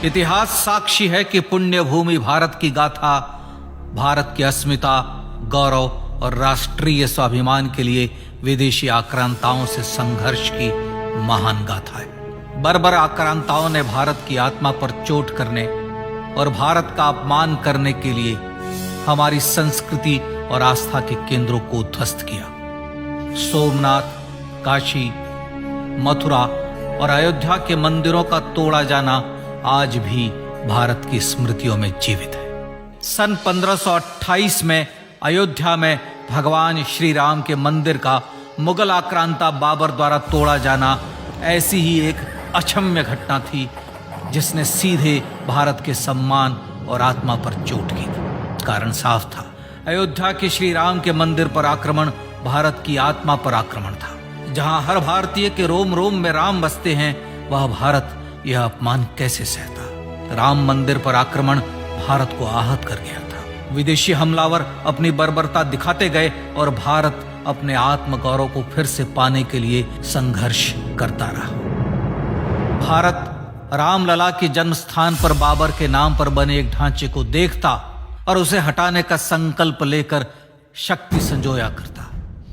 इतिहास साक्षी है कि पुण्य भूमि भारत की गाथा भारत की अस्मिता, गौरव और राष्ट्रीय स्वाभिमान के लिए विदेशी आक्रांताओं से संघर्ष की महान गाथा है। बर्बर आक्रांताओं ने भारत की आत्मा पर चोट करने और भारत का अपमान करने के लिए हमारी संस्कृति और आस्था के केंद्रों को उद्ध्वस्त किया। सोमनाथ, काशी, मथुरा और अयोध्या के मंदिरों का तोड़ा जाना आज भी भारत की स्मृतियों में जीवित है। सन 1528 में अयोध्या में भगवान श्री राम के मंदिर का मुगल आक्रांता बाबर द्वारा तोड़ा जाना ऐसी ही एक अक्षम्य घटना थी जिसने सीधे भारत के सम्मान और आत्मा पर चोट की। कारण साफ था, अयोध्या के श्री राम के मंदिर पर आक्रमण भारत की आत्मा पर आक्रमण था। जहां हर भारतीय के रोम रोम में राम बसते हैं, वह भारत यह अपमान कैसे सहता। राम मंदिर पर आक्रमण भारत को आहत कर गया था। विदेशी हमलावर अपनी बर्बरता दिखाते गए और भारत अपने आत्मगौरव को फिर से पाने के लिए संघर्ष करता रहा। भारत रामलला के जन्म स्थान पर बाबर के नाम पर बने एक ढांचे को देखता और उसे हटाने का संकल्प लेकर शक्ति संजोया करता।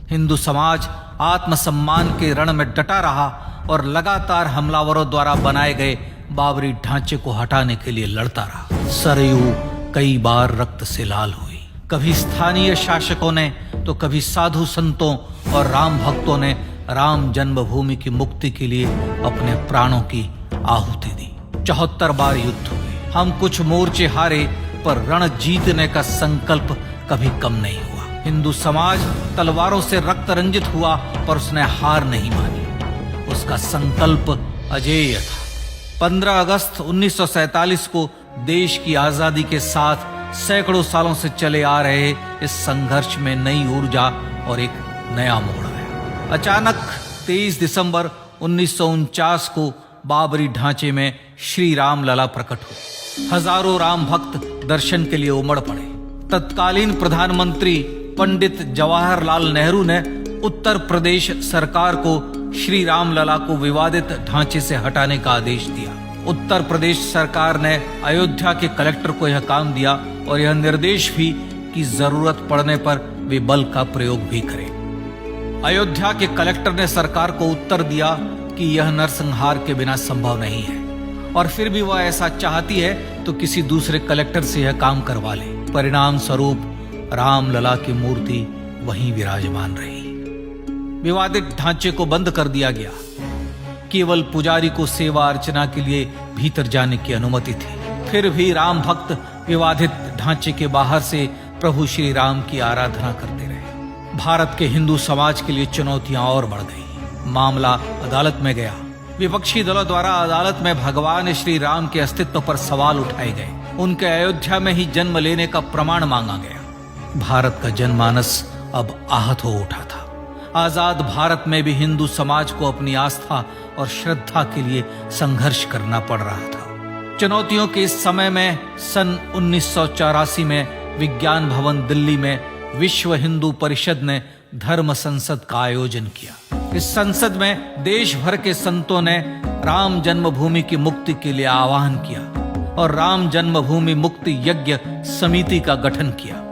हिंदू समाज आत्मसम्मान के रण में डटा रहा और लगातार हमलावरों द्वारा बनाए गए बाबरी ढांचे को हटाने के लिए लड़ता रहा। सरयू कई बार रक्त से लाल हुई। कभी स्थानीय शासकों ने तो कभी साधु संतों और राम भक्तों ने राम जन्मभूमि की मुक्ति के लिए अपने प्राणों की आहुति दी। 74 बार युद्ध हुए। हम कुछ मोर्चे हारे, पर रण जीतने का संकल्प कभी कम नहीं हुआ। हिंदू समाज तलवारों से रक्त रंजित हुआ, पर उसने हार नहीं मानी। उसका संकल्प अजेय था। 15 अगस्त 1947 को देश की आजादी के साथ सैकड़ों सालों से चले आ रहे इस संघर्ष में नई ऊर्जा और एक नया मोड़ आया। अचानक 23 दिसंबर 1949 को बाबरी ढांचे में श्री राम लला प्रकट हुए। हजारों राम भक्त दर्शन के लिए उमड़ पड़े। तत्कालीन प्रधानमंत्री पंडित जवाहरलाल नेहरू ने उत्तर प्रदेश सरकार को श्री राम लला को विवादित ढांचे से हटाने का आदेश दिया। उत्तर प्रदेश सरकार ने अयोध्या के कलेक्टर को यह काम दिया और यह निर्देश भी कि जरूरत पड़ने पर वे बल का प्रयोग भी करें। अयोध्या के कलेक्टर ने सरकार को उत्तर दिया कि यह नरसंहार के बिना संभव नहीं है, और फिर भी वह ऐसा चाहती है तो किसी दूसरे कलेक्टर से यह काम करवा ले। परिणाम स्वरूप रामलला की मूर्ति वहीं विराजमान रही। विवादित ढांचे को बंद कर दिया गया। केवल पुजारी को सेवा अर्चना के लिए भीतर जाने की अनुमति थी। फिर भी राम भक्त विवादित ढांचे के बाहर से प्रभु श्री राम की आराधना करते रहे। भारत के हिंदू समाज के लिए चुनौतियां और बढ़ गई। मामला अदालत में गया। विपक्षी दलों द्वारा अदालत में भगवान श्री राम के अस्तित्व पर सवाल उठाए गए। उनके अयोध्या में ही जन्म लेने का प्रमाण मांगा गया। भारत का जनमानस अब आहत हो उठा था। आजाद भारत में भी हिंदू समाज को अपनी आस्था और श्रद्धा के लिए संघर्ष करना पड़ रहा था। चुनौतियों के इस समय में सन 1984 में विज्ञान भवन दिल्ली में विश्व हिंदू परिषद ने धर्म संसद का आयोजन किया। इस संसद में देश भर के संतों ने राम जन्मभूमि की मुक्ति के लिए आह्वान किया और राम जन्मभूमि मुक्ति यज्ञ समिति का गठन किया।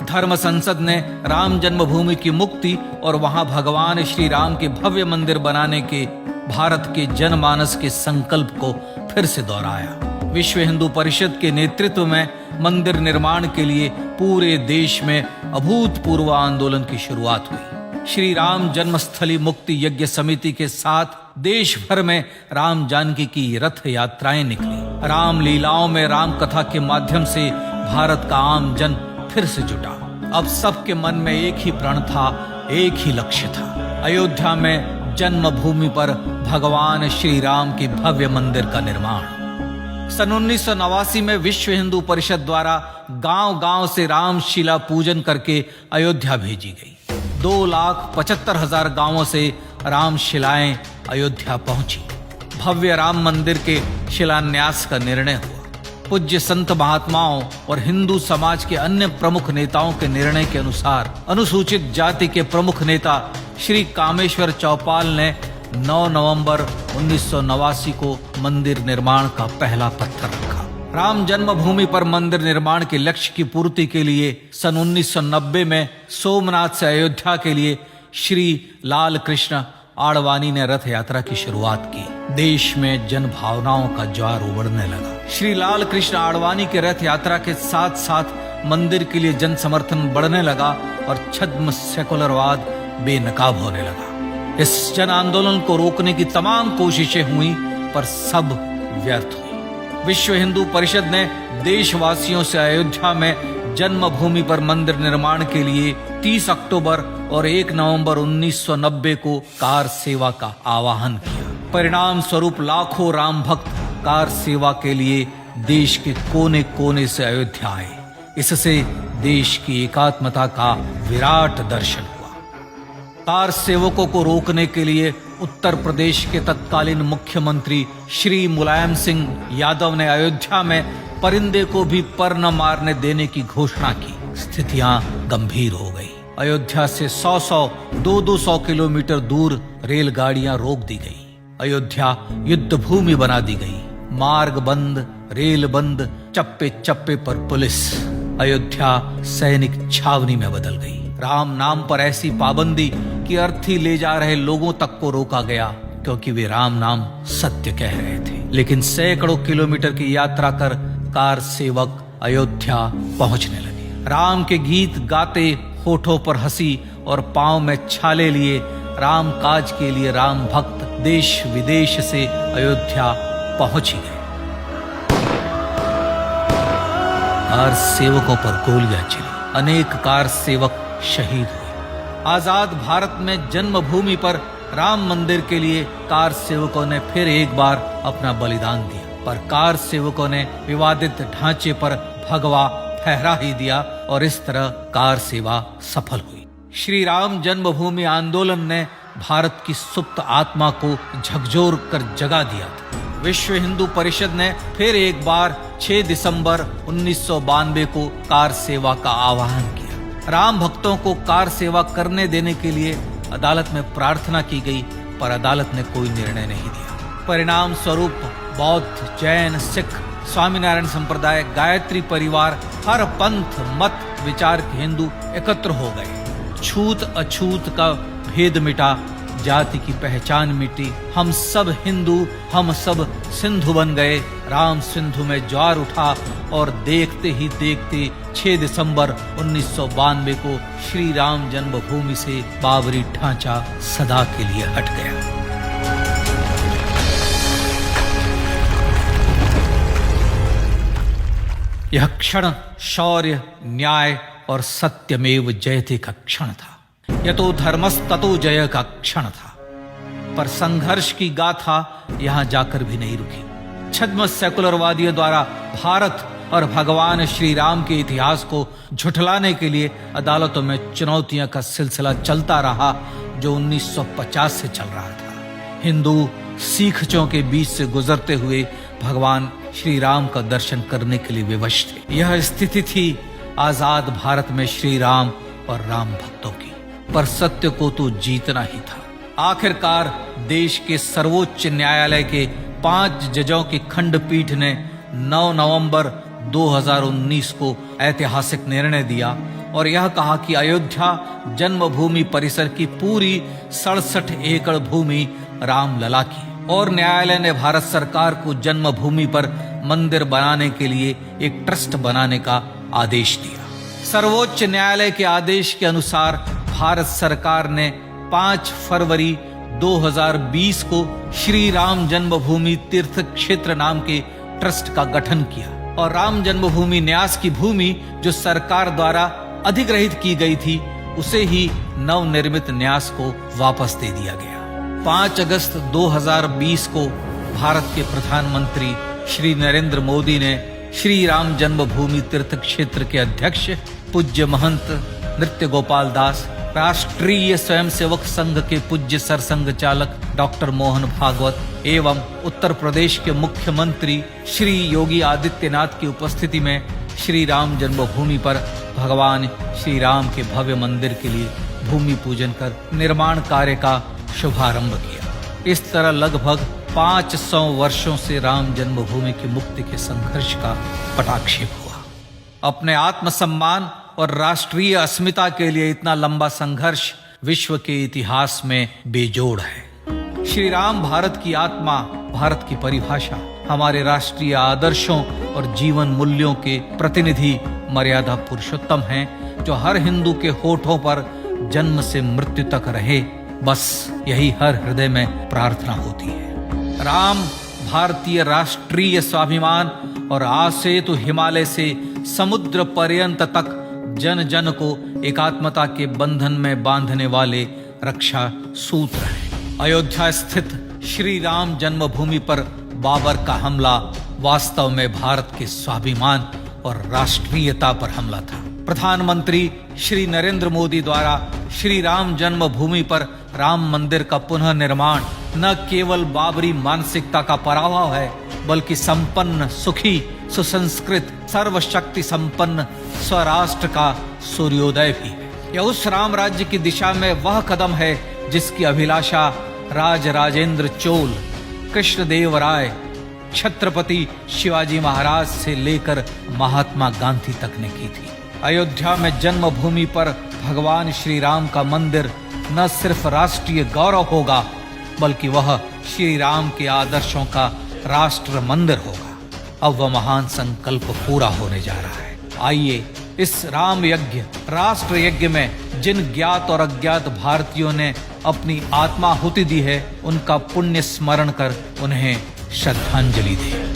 धर्म संसद ने राम जन्मभूमि की मुक्ति और वहां भगवान श्री राम के भव्य मंदिर बनाने के भारत के जनमानस के संकल्प को फिर से दोहराया। विश्व हिंदू परिषद के नेतृत्व में मंदिर निर्माण के लिए पूरे देश में अभूतपूर्व आंदोलन की शुरुआत हुई। श्री राम जन्मस्थली मुक्ति यज्ञ समिति के साथ देश भर में राम जानकी की रथ यात्राएं निकली। राम लीलाओं में राम कथा के माध्यम से भारत का आम जन फिर से जुटा। अब सबके मन में एक ही प्रण था, एक ही लक्ष्य था। अयोध्या में जन्मभूमि पर भगवान श्री राम के भव्य मंदिर का निर्माण। सन 1989 में विश्व हिंदू परिषद द्वारा गांव-गांव से रामशिला पूजन करके अयोध्या भेजी गई। 2,75,000 गांवों से रामशिलाएं अयोध्या पहुंची। भव्य राम मंदिर के शिलान्यास का निर्णय हुआ। पूज्य संत महात्माओं और हिंदू समाज के अन्य प्रमुख नेताओं के निर्णय के अनुसार अनुसूचित जाति के प्रमुख नेता श्री कामेश्वर चौपाल ने 9 नवंबर 1989 को मंदिर निर्माण का पहला पत्थर रखा। राम जन्मभूमि पर मंदिर निर्माण के लक्ष्य की पूर्ति के लिए सन 1990 में सोमनाथ से अयोध्या के लिए श्री लाल कृष्ण आडवाणी ने रथ यात्रा की शुरुआत की। देश में जन भावनाओं का ज्वार उमड़ने लगा। श्री लाल कृष्ण आडवाणी के रथ यात्रा के साथ साथ मंदिर के लिए जन समर्थन बढ़ने लगा और छद्म सेकुलरवाद बेनकाब होने लगा। इस जन आंदोलन को रोकने की तमाम कोशिशें हुई पर सब व्यर्थ हुई। विश्व हिंदू परिषद ने देशवासियों से अयोध्या में जन्मभूमि पर मंदिर निर्माण के लिए 30 अक्टूबर और 1 नवंबर 1990 को कार सेवा का आह्वान किया। परिणाम स्वरूप लाखों राम भक्त कार सेवा के लिए देश के कोने कोने से अयोध्या आए। इससे देश की एकात्मता का विराट दर्शन हुआ। कार सेवकों को रोकने के लिए उत्तर प्रदेश के तत्कालीन मुख्यमंत्री श्री मुलायम सिंह यादव ने अयोध्या में परिंदे को भी पर न मारने देने की घोषणा की। स्थितियां गंभीर हो गई। अयोध्या से 100 200 किलोमीटर दूर रेलगाड़ियां रोक दी गई। अयोध्या युद्ध भूमि बना दी गई। मार्ग बंद, रेल बंद, चप्पे चप्पे पर पुलिस। अयोध्या सैनिक छावनी में बदल गई। राम नाम पर ऐसी पाबंदी कि अर्थी ले जा रहे लोगों तक को रोका गया क्योंकि वे राम नाम सत्य कह रहे थे। लेकिन सैकड़ों किलोमीटर की यात्रा कर कार सेवक अयोध्या पहुंचने लगे। राम के गीत गाते, होठों पर हंसी और पांव में छाले लिए राम काज के लिए राम भक्त देश विदेश से अयोध्या पहुंच ही गए। कार सेवकों पर गोलियां चली। अनेक कार सेवक शहीद हुए। आजाद भारत में जन्मभूमि पर राम मंदिर के लिए कार सेवकों ने फिर एक बार अपना बलिदान दिया, पर कार सेवकों ने विवादित ढांचे पर भगवा फहरा ही दिया और इस तरह कार सेवा सफल हुई। श्री राम जन्मभूमि आंदोलन ने भारत की सुप्त आत्मा को झकझोर कर जगा दिया था। विश्व हिंदू परिषद ने फिर एक बार 6 दिसंबर 1992 को कार सेवा का आह्वान किया। राम भक्तों को कार सेवा करने देने के लिए अदालत में प्रार्थना की गई, पर अदालत ने कोई निर्णय नहीं दिया। परिणाम स्वरूप बौद्ध, जैन, सिख, स्वामीनारायण संप्रदाय, गायत्री परिवार, हर पंथ मत विचार के हिंदू एकत्र हो गए। छूत अछूत का भेद मिटा, जाति की पहचान मिटी। हम सब हिंदू, हम सब सिंधु बन गए। राम सिंधु में ज्वार उठा और देखते ही देखते 6 दिसंबर 1992 को श्री राम जन्मभूमि से बाबरी ढांचा सदा के लिए हट गया। यह क्षण शौर्य, न्याय और सत्यमेव जयते का क्षण था। यह तो धर्मस्ततो जय का क्षण था। पर संघर्ष की गाथा यहां जाकर भी नहीं रुकी। छद्म सेकुलरवादियों द्वारा भारत और भगवान श्री राम के इतिहास को झुठलाने के लिए अदालतों में चुनौतियों का सिलसिला चलता रहा, जो 1950 से चल रहा था। हिंदू सिखों के बीच से गुजरते हुए भगवान श्री राम का दर्शन करने के लिए विवश थे। यह स्थिति थी आजाद भारत में श्री राम और राम भक्तों की। पर सत्य को तो जीतना ही था। आखिरकार देश के सर्वोच्च न्यायालय के 5 जजों की खंडपीठ ने 9 नवंबर 2019 को ऐतिहासिक निर्णय दिया और यह कहा कि अयोध्या जन्मभूमि परिसर की पूरी 67 एकड़ भूमि रामलला की, और न्यायालय ने भारत सरकार को जन्मभूमि पर मंदिर बनाने के लिए एक ट्रस्ट बनाने का आदेश दिया। सर्वोच्च न्यायालय के आदेश के अनुसार भारत सरकार ने 5 फरवरी 2020 को श्री राम जन्मभूमि तीर्थ क्षेत्र नाम के ट्रस्ट का गठन किया और राम जन्मभूमि न्यास की भूमि जो सरकार द्वारा अधिग्रहित की गई थी उसे ही नवनिर्मित न्यास को वापस दे दिया गया। 5 अगस्त 2020 को भारत के प्रधानमंत्री श्री नरेंद्र मोदी ने श्री राम जन्मभूमि तीर्थ क्षेत्र के अध्यक्ष पूज्य महंत नृत्य गोपाल दास, राष्ट्रीय स्वयंसेवक संघ के पूज्य सरसंघ चालक डॉक्टर मोहन भागवत एवं उत्तर प्रदेश के मुख्यमंत्री श्री योगी आदित्यनाथ की उपस्थिति में श्री राम जन्मभूमि पर भगवान श्री राम के भव्य मंदिर के लिए भूमि पूजन कर निर्माण कार्य का शुभारंभ किया। इस तरह लगभग 500 वर्षों से राम जन्मभूमि की मुक्ति के संघर्ष का पटाक्षेप हुआ। अपने आत्मसम्मान और राष्ट्रीय अस्मिता के लिए इतना लंबा संघर्ष विश्व के इतिहास में बेजोड़ है। श्री राम भारत की आत्मा, भारत की परिभाषा, हमारे राष्ट्रीय आदर्शों और जीवन मूल्यों के प्रतिनिधि मर्यादा पुरुषोत्तम हैं, जो हर हिंदू के होठों पर जन्म से मृत्यु तक रहे। बस यही हर हृदय में प्रार्थना होती है। राम भारतीय राष्ट्रीय स्वाभिमान और आसेतु हिमालय से समुद्र पर्यंत तक जन जन को एकात्मता के बंधन में बांधने वाले रक्षा सूत्र है। अयोध्या स्थित श्री राम जन्मभूमि पर बाबर का हमला वास्तव में भारत के स्वाभिमान और राष्ट्रीयता पर हमला था। प्रधानमंत्री श्री नरेंद्र मोदी द्वारा श्री राम जन्मभूमि पर राम मंदिर का पुनः निर्माण न केवल बाबरी मानसिकता का पराभव है, बल्कि संपन्न, सुखी, सुसंस्कृत, सर्वशक्ति संपन्न स्वराष्ट्र का सूर्योदय भी है। यह उस राम राज्य की दिशा में वह कदम है जिसकी अभिलाषा राजराजेंद्र चोल, कृष्णदेवराय, छत्रपति शिवाजी महाराज से लेकर महात्मा गांधी तक ने की थी। अयोध्या में जन्मभूमि पर भगवान श्री राम का मंदिर न सिर्फ राष्ट्रीय गौरव होगा, बल्कि वह श्री राम के आदर्शों का राष्ट्र मंदिर होगा। अब वह महान संकल्प पूरा होने जा रहा है। आइए इस राम यज्ञ, राष्ट्र यज्ञ में जिन ज्ञात और अज्ञात भारतीयों ने अपनी आत्माहुति दी है, उनका पुण्य स्मरण कर उन्हें श्रद्धांजलि दें।